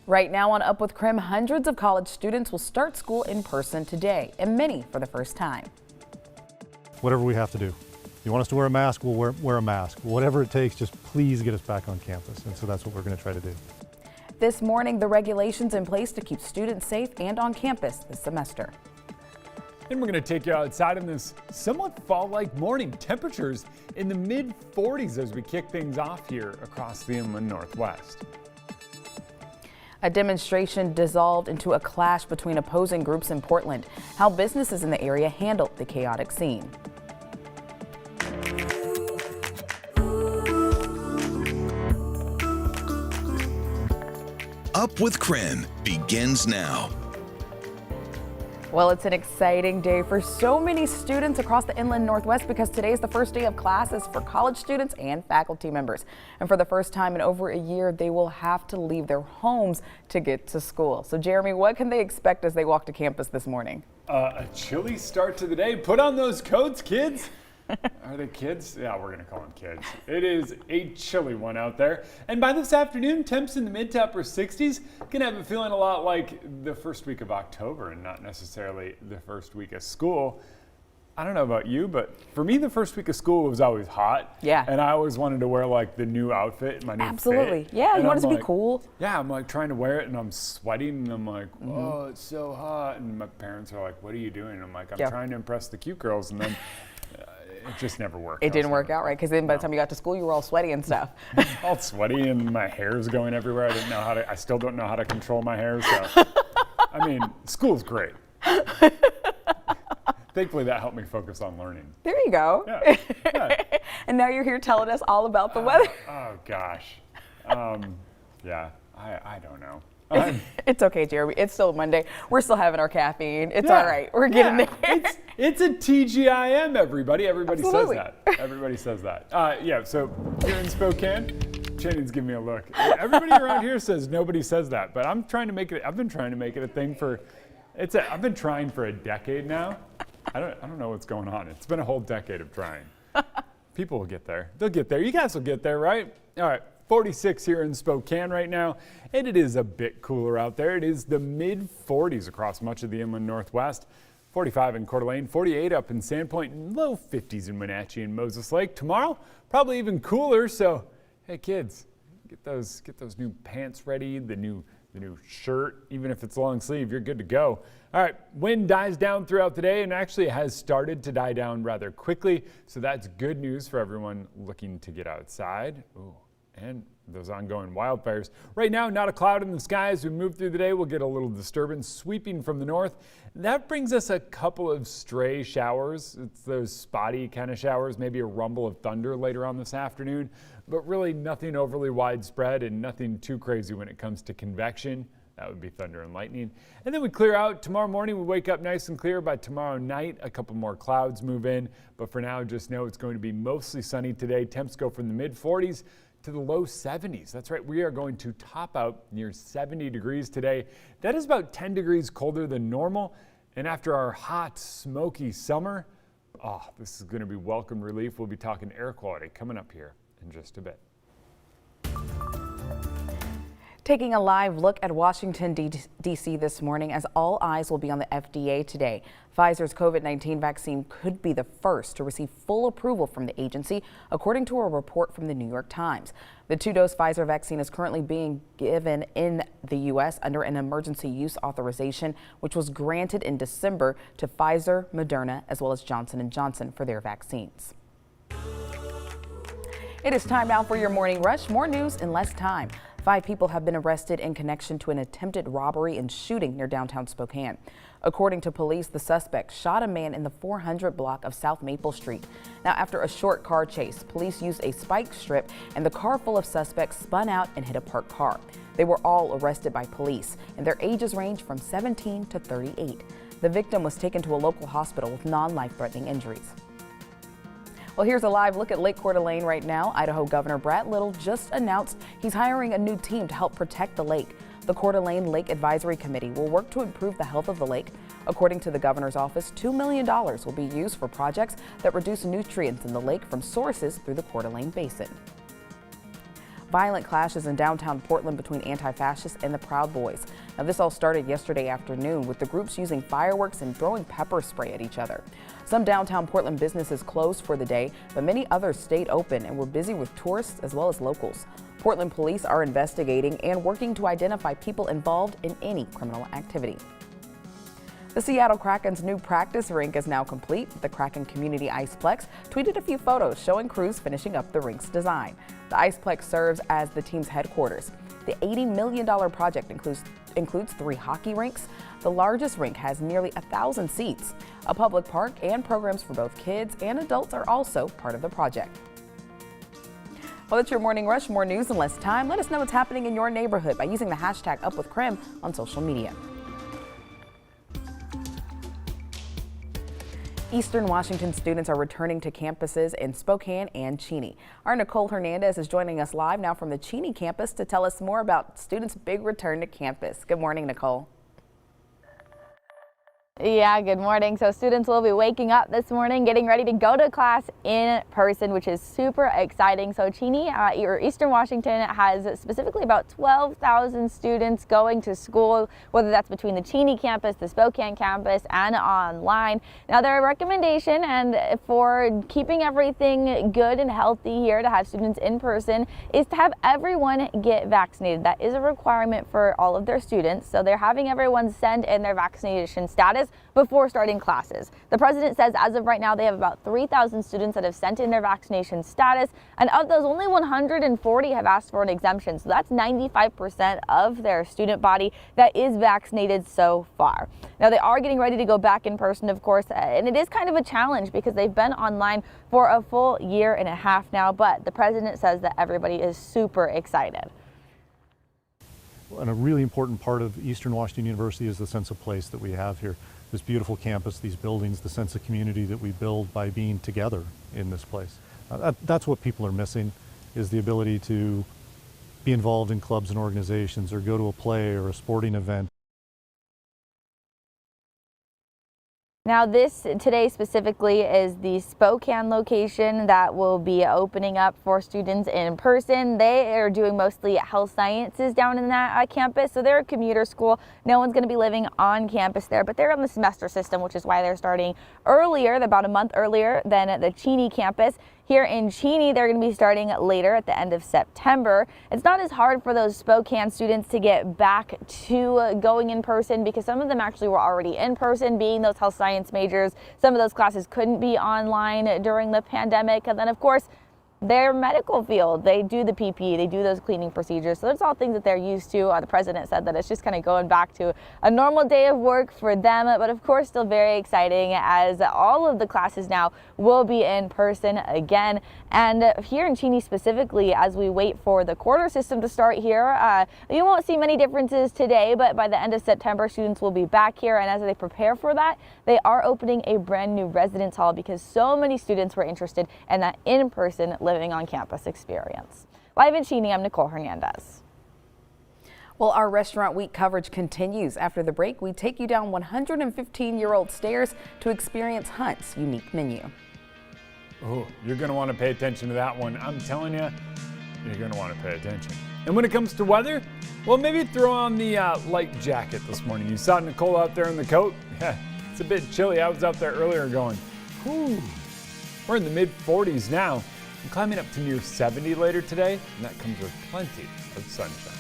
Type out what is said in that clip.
Right now on Up with KREM, hundreds of college students will start school in person today, and many for the first time. Whatever we have to do. You want us to wear a mask, we'll wear a mask. Whatever it takes, just please get us back on campus. And so that's what we're going to try to do. This morning, the regulations in place to keep students safe and on campus this semester. And we're going to take you outside in this somewhat fall-like morning. Temperatures in the mid-40s as we kick things off here across the inland Northwest. A demonstration dissolved into a clash between opposing groups in Portland. How businesses in the area handled the chaotic scene. Up with KREM begins now. Well, it's an exciting day for so many students across the inland Northwest because today is the first day of classes for college students and faculty members. And for the first time in over a year, they will have to leave their homes to get to school. So, Jeremy, what can they expect as they walk to campus this morning? A chilly start to the day. Put on those coats, kids. Are they kids? Yeah, we're going to call them kids. It is a chilly one out there. And by this afternoon, temps in the mid to upper 60s. Going to have it feeling a lot like the first week of October and not necessarily the first week of school. I don't know about you, but for me, the first week of school was always hot. Yeah. And I always wanted to wear like the new outfit, my new Absolutely. fit. Yeah, and you want it to I'm be cool. Yeah, I'm like trying to wear it and I'm sweating and I'm like, oh, it's so hot. And my parents are like, what are you doing? And I'm like, I'm trying to impress the cute girls. And then it just never worked. It didn't work out right because then by the time you got to school, you were all sweaty and stuff. All sweaty and my hair's going everywhere. I still don't know how to control my hair. So, I mean, school's great. Thankfully, that helped me focus on learning. There you go. Yeah. Yeah. And now you're here telling us all about the weather. Oh, gosh. Yeah, I don't know. It's okay, Jeremy. It's still Monday. We're still having our caffeine. It's all right. We're getting there. It's a TGIM, everybody. Everybody Absolutely. says that. Everybody says that. Yeah, so here in Spokane, Shannon's giving me a look. Everybody around here says nobody says that, but I'm trying to make it. I've been trying to make it a thing for. I've been trying for a decade now. I don't know what's going on. It's been a whole decade of trying. People will get there. They'll get there. You guys will get there, right? All right. 46 here in Spokane right now, and it is a bit cooler out there. It is the mid-40s across much of the inland Northwest. 45 in Coeur d'Alene, 48 up in Sandpoint, and low 50s in Wenatchee and Moses Lake. Tomorrow, probably even cooler. So, hey kids, get those new pants ready, the new shirt, even if it's long sleeve, you're good to go. All right, wind dies down throughout the day and actually has started to die down rather quickly. So that's good news for everyone looking to get outside. Ooh. And those ongoing wildfires. Right now, not a cloud in the sky. As we move through the day, we'll get a little disturbance sweeping from the north. That brings us a couple of stray showers. It's those spotty kind of showers, maybe a rumble of thunder later on this afternoon, but really nothing overly widespread and nothing too crazy when it comes to convection. That would be thunder and lightning. And then we clear out. Tomorrow morning, we wake up nice and clear. By tomorrow night, a couple more clouds move in. But for now, just know it's going to be mostly sunny today. Temps go from the mid-40s to the low 70s. That's right, we are going to top out near 70 degrees today. That is about 10 degrees colder than normal. And after our hot, smoky summer, this is going to be welcome relief. We'll be talking air quality coming up here in just a bit. Taking a live look at Washington, D.C. this morning as all eyes will be on the FDA today. Pfizer's COVID-19 vaccine could be the first to receive full approval from the agency, according to a report from the New York Times. The two-dose Pfizer vaccine is currently being given in the U.S. under an emergency use authorization, which was granted in December to Pfizer, Moderna, as well as Johnson & Johnson for their vaccines. It is time now for your morning rush. More news in less time. 5 people have been arrested in connection to an attempted robbery and shooting near downtown Spokane. According to police, the suspect shot a man in the 400 block of South Maple Street. Now, after a short car chase, police used a spike strip and the car full of suspects spun out and hit a parked car. They were all arrested by police, and their ages range from 17 to 38. The victim was taken to a local hospital with non-life-threatening injuries. Well, here's a live look at Lake Coeur d'Alene right now. Idaho Governor Brett Little just announced he's hiring a new team to help protect the lake. The Coeur d'Alene Lake Advisory Committee will work to improve the health of the lake. According to the governor's office, $2 million will be used for projects that reduce nutrients in the lake from sources through the Coeur d'Alene Basin. Violent clashes in downtown Portland between Anti-Fascists and the Proud Boys. Now, this all started yesterday afternoon with the groups using fireworks and throwing pepper spray at each other. Some downtown Portland businesses closed for the day, but many others stayed open and were busy with tourists as well as locals. Portland police are investigating and working to identify people involved in any criminal activity. The Seattle Kraken's new practice rink is now complete. The Kraken Community Iceplex tweeted a few photos showing crews finishing up the rink's design. The Iceplex serves as the team's headquarters. The $80 million project includes 3 hockey rinks. The largest rink has nearly 1,000 seats. A public park and programs for both kids and adults are also part of the project. Well, that's your Morning Rush. More news in less time. Let us know what's happening in your neighborhood by using the hashtag #UpWithKREM on social media. Eastern Washington students are returning to campuses in Spokane and Cheney. Our Nicole Hernandez is joining us live now from the Cheney campus to tell us more about students' big return to campus. Good morning, Nicole. Yeah, good morning. So students will be waking up this morning, getting ready to go to class in person, which is super exciting. So Cheney, or Eastern Washington, has specifically about 12,000 students going to school, whether that's between the Cheney campus, the Spokane campus, and online. Now, their recommendation and for keeping everything good and healthy here to have students in person is to have everyone get vaccinated. That is a requirement for all of their students. So they're having everyone send in their vaccination status before starting classes. The president says as of right now, they have about 3,000 students that have sent in their vaccination status, and of those, only 140 have asked for an exemption. So that's 95% of their student body that is vaccinated so far. Now, they are getting ready to go back in person, of course, and it is kind of a challenge because they've been online for a full year and a half now, but the president says that everybody is super excited. And a really important part of Eastern Washington University is the sense of place that we have here. This beautiful campus, these buildings, the sense of community that we build by being together in this place. That's what people are missing, is the ability to be involved in clubs and organizations or go to a play or a sporting event. Now, this today specifically is the Spokane location that will be opening up for students in person. They are doing mostly health sciences down in that campus, so they're a commuter school. No one's going to be living on campus there, but they're on the semester system, which is why they're starting earlier, about a month earlier than the Cheney campus. Here in Cheney, they're going to be starting later at the end of September. It's not as hard for those Spokane students to get back to going in person because some of them actually were already in person, being those health science majors. Some of those classes couldn't be online during the pandemic. And then, of course, their medical field, they do the PPE, they do those cleaning procedures. So that's all things that they're used to. The president said that it's just kind of going back to a normal day of work for them, but of course still very exciting as all of the classes now will be in person again. And here in Cheney specifically, as we wait for the quarter system to start here, you won't see many differences today, but by the end of September, students will be back here. And as they prepare for that, they are opening a brand new residence hall because so many students were interested in that in-person living on campus experience. Live in Cheney, I'm Nicole Hernandez. Well, our Restaurant Week coverage continues. After the break, we take you down 115-year-old stairs to experience Hunt's unique menu. Oh, you're going to want to pay attention to that one. I'm telling you, you're going to want to pay attention. And when it comes to weather, well, maybe throw on the light jacket this morning. You saw Nicole out there in the coat? Yeah, it's a bit chilly. I was out there earlier going, whew. We're in the mid-40s now. And climbing up to near 70 later today, and that comes with plenty of sunshine.